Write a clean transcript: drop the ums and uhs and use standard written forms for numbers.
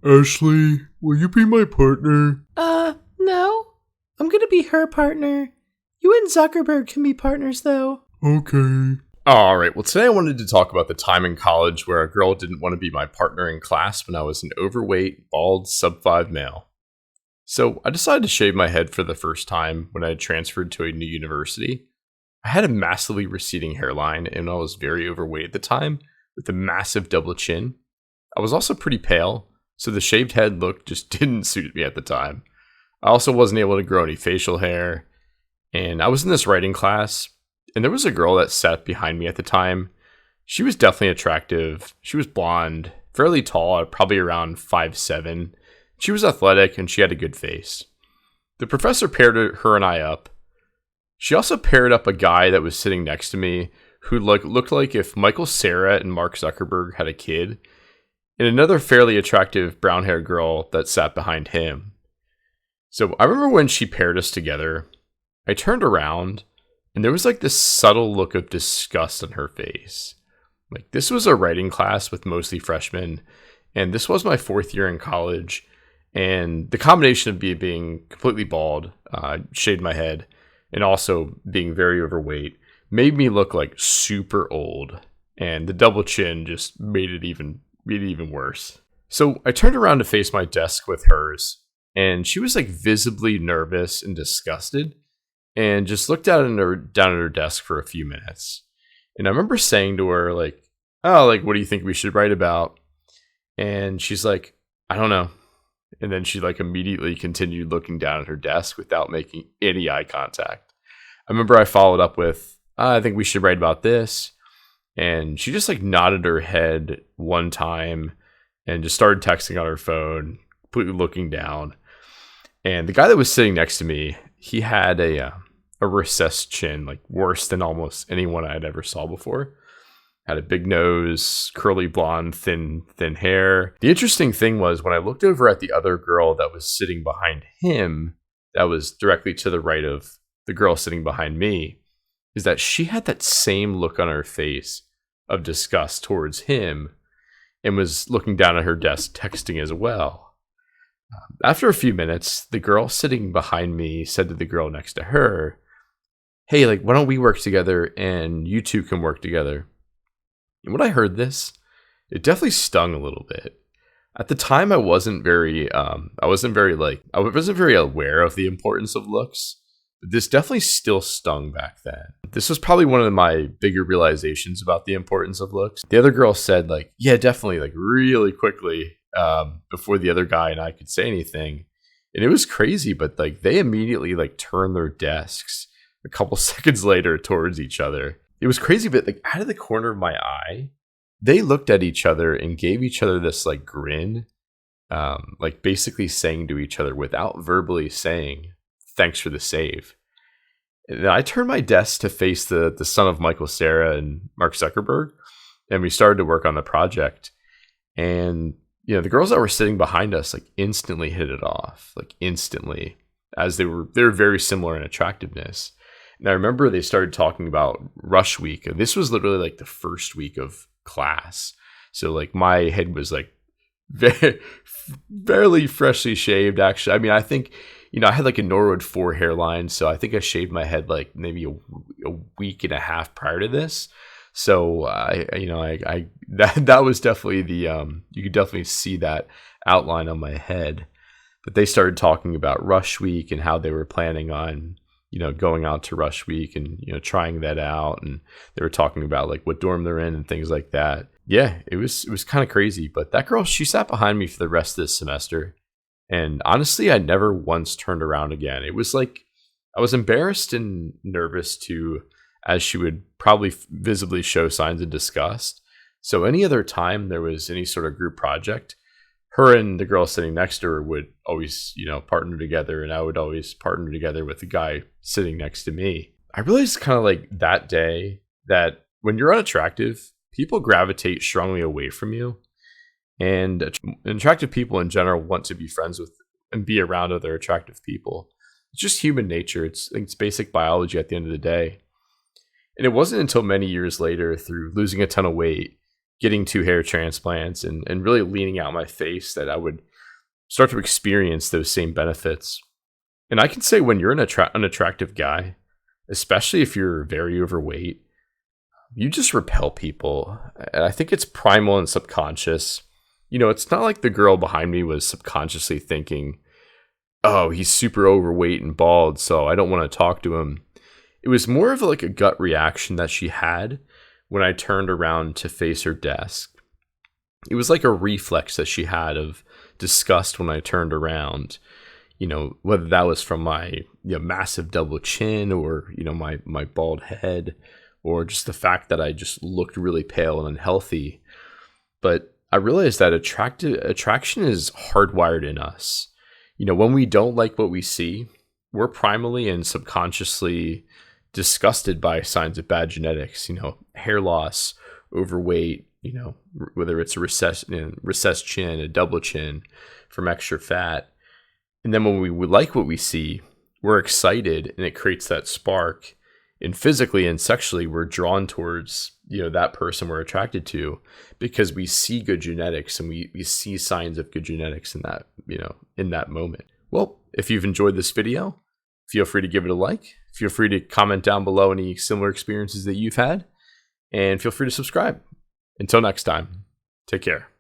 Ashley, will you be my partner? No. I'm gonna be her partner. You and Zuckerberg can be partners, though. Okay. Alright, well today I wanted to talk about the time in college where a girl didn't want to be my partner in class when I was an overweight, bald, sub-5 male. So I decided to shave my head for the first time when I had transferred to a new university. I had a massively receding hairline and I was very overweight at the time with a massive double chin. I was also pretty pale, so the shaved head look just didn't suit me at the time. I also wasn't able to grow any facial hair, and I was in this writing class, and there was a girl that sat behind me at the time. She was definitely attractive. She was blonde, fairly tall, probably around 5'7". She was athletic and she had a good face. The professor paired her and I up. She also paired up a guy that was sitting next to me who looked like if Michael Cera and Mark Zuckerberg had a kid, and another fairly attractive brown-haired girl that sat behind him. So I remember when she paired us together, I turned around and there was like this subtle look of disgust on her face. Like, this was a writing class with mostly freshmen, and this was my 4th year in college. And the combination of being completely bald, shaved my head, and also being very overweight made me look like super old. And the double chin just made it even worse. So I turned around to face my desk with hers, and she was like visibly nervous and disgusted, and just looked down at her desk for a few minutes. And I remember saying to her, like, "Oh, like, what do you think we should write about?" And she's like, "I don't know." And then she like immediately continued looking down at her desk without making any eye contact. I remember I followed up with, "I think we should write about this." And she just like nodded her head one time and just started texting on her phone, completely looking down. And the guy that was sitting next to me, he had a recessed chin, like worse than almost anyone I had ever saw before. Had a big nose, curly blonde, thin hair. The interesting thing was when I looked over at the other girl that was sitting behind him, that was directly to the right of the girl sitting behind me, is that she had that same look on her face of disgust towards him and was looking down at her desk texting as well. After a few minutes, the girl sitting behind me said to the girl next to her, "Hey, like, why don't we work together and you two can work together?" And when I heard this, it definitely stung a little bit. At the time, I wasn't very aware of the importance of looks. But this definitely still stung back then. This was probably one of my bigger realizations about the importance of looks. The other girl said, like, "Yeah, definitely," like really quickly, before the other guy and I could say anything. And it was crazy, but like they immediately like turned their desks a couple seconds later towards each other. It was crazy, but like out of the corner of my eye, they looked at each other and gave each other this like grin, like basically saying to each other without verbally saying, "Thanks for the save." And I turned my desk to face the son of Michael Cera and Mark Zuckerberg, and we started to work on the project. And you know, the girls that were sitting behind us like instantly hit it off, like instantly, as they were very similar in attractiveness. And I remember they started talking about rush week. This was literally like the first week of class. So like my head was like barely freshly shaved, actually. I mean, I think, you know, I had like a Norwood 4 hairline. So I think I shaved my head like maybe a week and a half prior to this. So that was definitely you could definitely see that outline on my head. But they started talking about rush week and how they were planning on, you know, going out to rush week and, you know, trying that out. And they were talking about like what dorm they're in and things like that. Yeah, it was kind of crazy. But that girl, she sat behind me for the rest of this semester. And honestly, I never once turned around again. It was like I was embarrassed and nervous too, as she would probably visibly show signs of disgust. So any other time there was any sort of group project, her and the girl sitting next to her would always, you know, partner together, and I would always partner together with the guy sitting next to me. I realized kind of like that day that when you're unattractive, people gravitate strongly away from you. And attractive people in general want to be friends with and be around other attractive people. It's just human nature. It's basic biology at the end of the day. And it wasn't until many years later, through losing a ton of weight, getting 2 hair transplants and really leaning out my face that I would start to experience those same benefits. And I can say when you're an attractive guy, especially if you're very overweight, you just repel people. And I think it's primal and subconscious. You know, it's not like the girl behind me was subconsciously thinking, oh, he's super overweight and bald, so I don't want to talk to him. It was more of like a gut reaction that she had when I turned around to face her desk. It was like a reflex that she had of disgust when I turned around. You know, whether that was from my massive double chin or, my bald head, or just the fact that I just looked really pale and unhealthy. But I realized that attraction is hardwired in us. You know, when we don't like what we see, we're primally and subconsciously disgusted by signs of bad genetics, hair loss, overweight, whether it's a recessed chin, a double chin from extra fat. And then when we like what we see, we're excited and it creates that spark. And physically and sexually, we're drawn towards, that person we're attracted to because we see good genetics and we see signs of good genetics in that, in that moment. Well, if you've enjoyed this video, feel free to give it a like. Feel free to comment down below any similar experiences that you've had. And feel free to subscribe. Until next time, take care.